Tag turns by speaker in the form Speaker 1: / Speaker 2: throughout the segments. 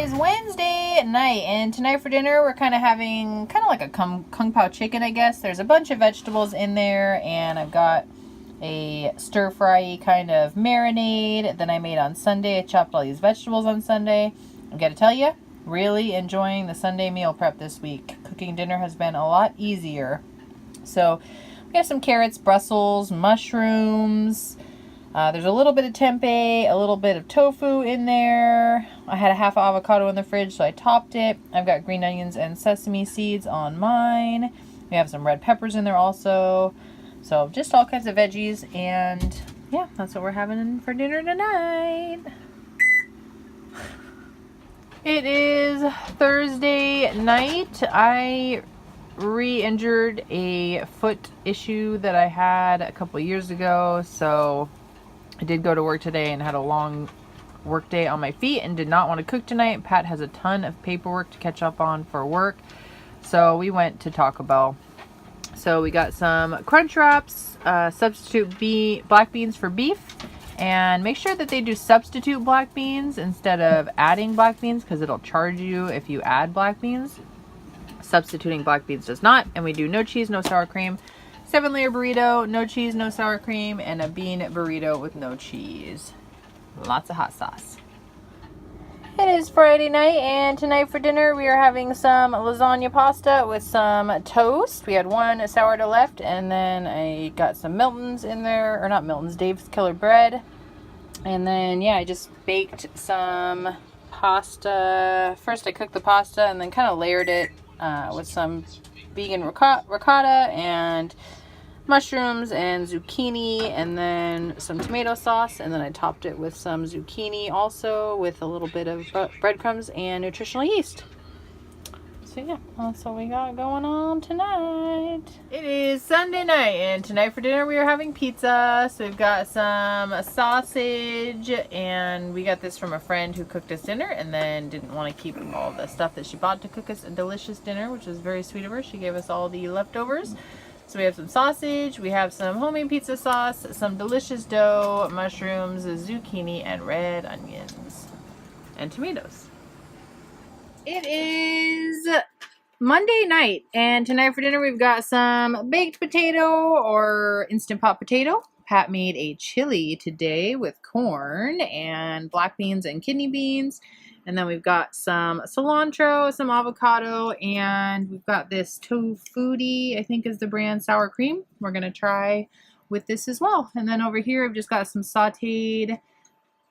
Speaker 1: is Wednesday night, and tonight for dinner we're kind of having like a kung pao chicken, I guess. There's a bunch of vegetables in there, and I've got a stir fry kind of marinade that I made on Sunday. I chopped all these vegetables on Sunday. I gotta tell you, really enjoying the Sunday meal prep this week. Cooking dinner has been a lot easier. So we have some carrots, Brussels, mushrooms. There's a little bit of tempeh, a little bit of tofu in there. I had a half avocado in the fridge, so I topped it. I've got green onions and sesame seeds on mine. We have some red peppers in there also. So just all kinds of veggies, and yeah, that's what we're having for dinner tonight. It is Thursday night. I re-injured a foot issue that I had a couple years ago, so I did go to work today and had a long work day on my feet and did not want to cook tonight. Pat has a ton of paperwork to catch up on for work, so we went to Taco Bell. So we got some crunch wraps, substitute black beans for beef, and make sure that they do substitute black beans instead of adding black beans, because it'll charge you if you add black beans. Substituting black beans does not. And we do no cheese, no sour cream, 7-layer burrito, no cheese, no sour cream, and a bean burrito with no cheese. Lots of hot sauce. It is Friday night, and tonight for dinner we are having some lasagna pasta with some toast. We had one sourdough left, and then I got some Milton's in there, or not Milton's, Dave's Killer Bread. And then, yeah, I just baked some pasta. First I cooked the pasta and then kind of layered it with some vegan ricotta and mushrooms and zucchini, and then some tomato sauce, and then I topped it with some zucchini also with a little bit of breadcrumbs and nutritional yeast. So yeah, that's what we got going on tonight. It is Sunday night, and tonight for dinner we are having pizza. So we've got some sausage, and we got this from a friend who cooked us dinner and then didn't want to keep all the stuff that she bought to cook us a delicious dinner, which was very sweet of her. She gave us all the leftovers. So we have some sausage, we have some homemade pizza sauce, some delicious dough, mushrooms, zucchini, and red onions, and tomatoes. It is Monday night, and tonight for dinner we've got some baked potato or Instant Pot potato. Pat made a chili today with corn and black beans and kidney beans. And then we've got some cilantro, some avocado, and we've got this Tofutti, I think is the brand, sour cream. We're going to try with this as well. And then over here I've just got some sauteed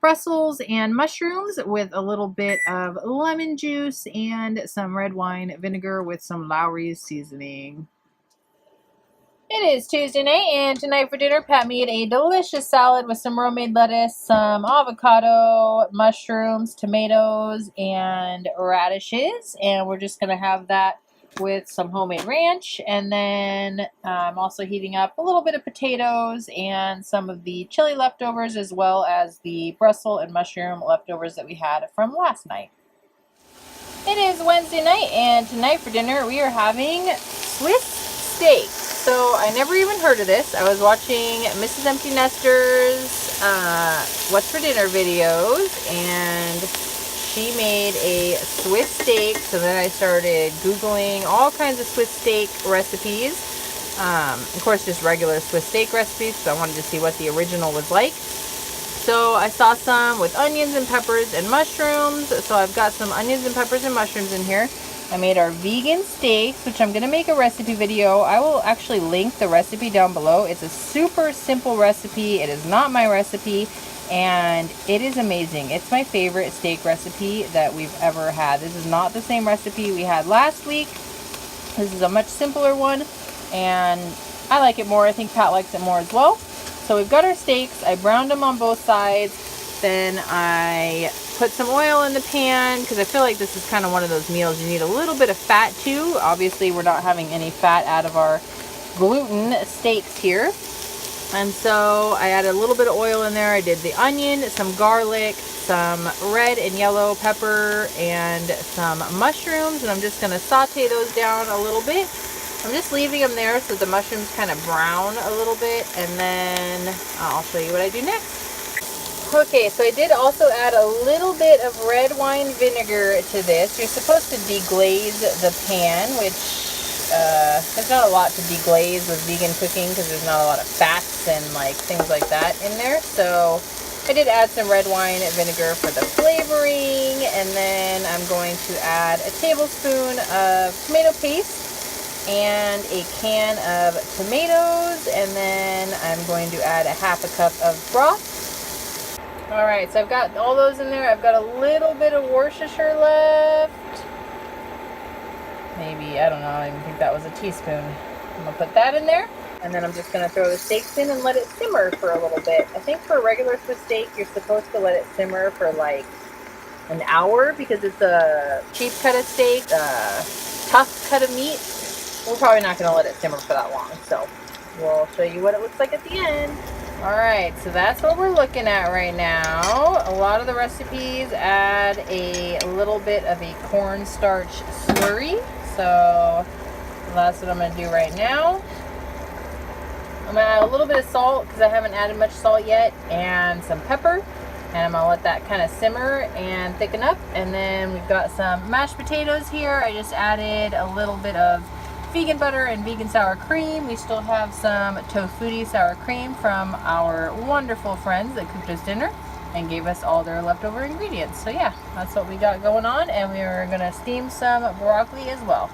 Speaker 1: Brussels and mushrooms with a little bit of lemon juice and some red wine vinegar with some Lowry's seasoning. It is Tuesday night, and tonight for dinner Pat made a delicious salad with some romaine lettuce, some avocado, mushrooms, tomatoes, and radishes, and we're just going to have that with some homemade ranch. And then I'm also heating up a little bit of potatoes and some of the chili leftovers, as well as the Brussels and mushroom leftovers that we had from last night. It is Wednesday night, and tonight for dinner we are having Swiss steak. So I never even heard of this. I was watching Mrs. Empty Nester's What's for Dinner videos, and she made a Swiss steak. So then I started Googling all kinds of Swiss steak recipes. Of course, just regular Swiss steak recipes, because I wanted to see what the original was like. So I saw some with onions and peppers and mushrooms. So I've got some onions and peppers and mushrooms in here. I made our vegan steaks, which I'm going to make a recipe video. I will actually link the recipe down below. It's a super simple recipe. It is not my recipe, and it is amazing. It's my favorite steak recipe that we've ever had. This is not the same recipe we had last week. This is a much simpler one, and I like it more. I think Pat likes it more as well. So we've got our steaks. I browned them on both sides. Then I put some oil in the pan, because I feel like this is kind of one of those meals you need a little bit of fat too. Obviously we're not having any fat out of our gluten steaks here. And so I added a little bit of oil in there. I did the onion, some garlic, some red and yellow pepper, and some mushrooms, and I'm just going to saute those down a little bit. I'm just leaving them there so the mushrooms kind of brown a little bit, and then I'll show you what I do next. Okay, so I did also add a little bit of red wine vinegar to this. You're supposed to deglaze the pan, which there's not a lot to deglaze with vegan cooking because there's not a lot of fats and like things like that in there. So I did add some red wine vinegar for the flavoring, and then I'm going to add a tablespoon of tomato paste and a can of tomatoes, and then I'm going to add a half a cup of broth. Alright, so I've got all those in there. I've got a little bit of Worcestershire left. Maybe, I don't know, I don't even think that was a teaspoon. I'm going to put that in there. And then I'm just going to throw the steaks in and let it simmer for a little bit. I think for a regular Swiss steak, you're supposed to let it simmer for like an hour because it's a cheap cut of steak, tough cut of meat. We're probably not going to let it simmer for that long. So we'll show you what it looks like at the end. Alright, so that's what we're looking at right now. A lot of the recipes add a little bit of a cornstarch slurry. So that's what I'm going to do right now. I'm going to add a little bit of salt because I haven't added much salt yet, and some pepper. And I'm going to let that kind of simmer and thicken up. And then we've got some mashed potatoes here. I just added a little bit of vegan butter and vegan sour cream. We still have some tofutti sour cream from our wonderful friends that cooked us dinner and gave us all their leftover ingredients. So yeah, that's what we got going on, and we are gonna steam some broccoli as well.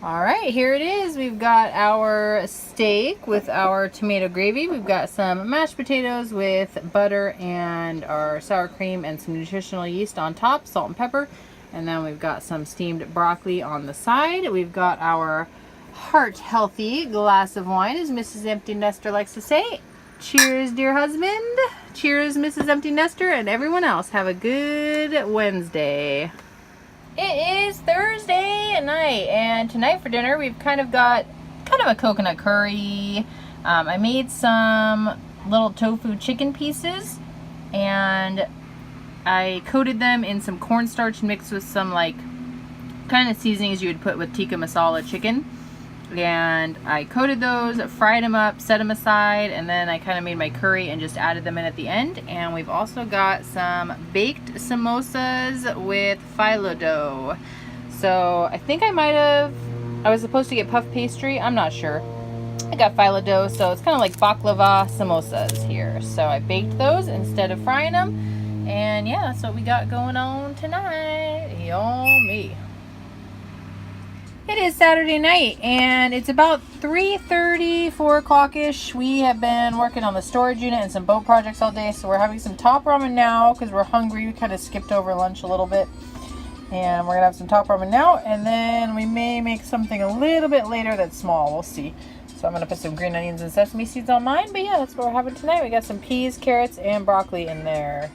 Speaker 1: All right, here it is. We've got our steak with our tomato gravy. We've got some mashed potatoes with butter and our sour cream and some nutritional yeast on top, salt and pepper. And then we've got some steamed broccoli on the side. We've got our heart-healthy glass of wine, as Mrs. Empty Nester likes to say. Cheers, dear husband. Cheers, Mrs. Empty Nester, and everyone else. Have a good Wednesday. It is Thursday night, and tonight for dinner we've kind of got a coconut curry. I made some little tofu chicken pieces, and I coated them in some cornstarch mixed with some like kind of seasonings you would put with tikka masala chicken. And I coated those, fried them up, set them aside, and then I kind of made my curry and just added them in at the end. And we've also got some baked samosas with phyllo dough. So I think I was supposed to get puff pastry, I'm not sure. I got phyllo dough, so it's kind of like baklava samosas here. So I baked those instead of frying them. And yeah, that's what we got going on tonight. Yummy. It is Saturday night, and it's about 3:30, 4 o'clock-ish. We have been working on the storage unit and some boat projects all day, so we're having some top ramen now because we're hungry. We kind of skipped over lunch a little bit. And we're going to have some top ramen now, and then we may make something a little bit later that's small. We'll see. So I'm going to put some green onions and sesame seeds on mine, but yeah, that's what we're having tonight. We got some peas, carrots, and broccoli in there.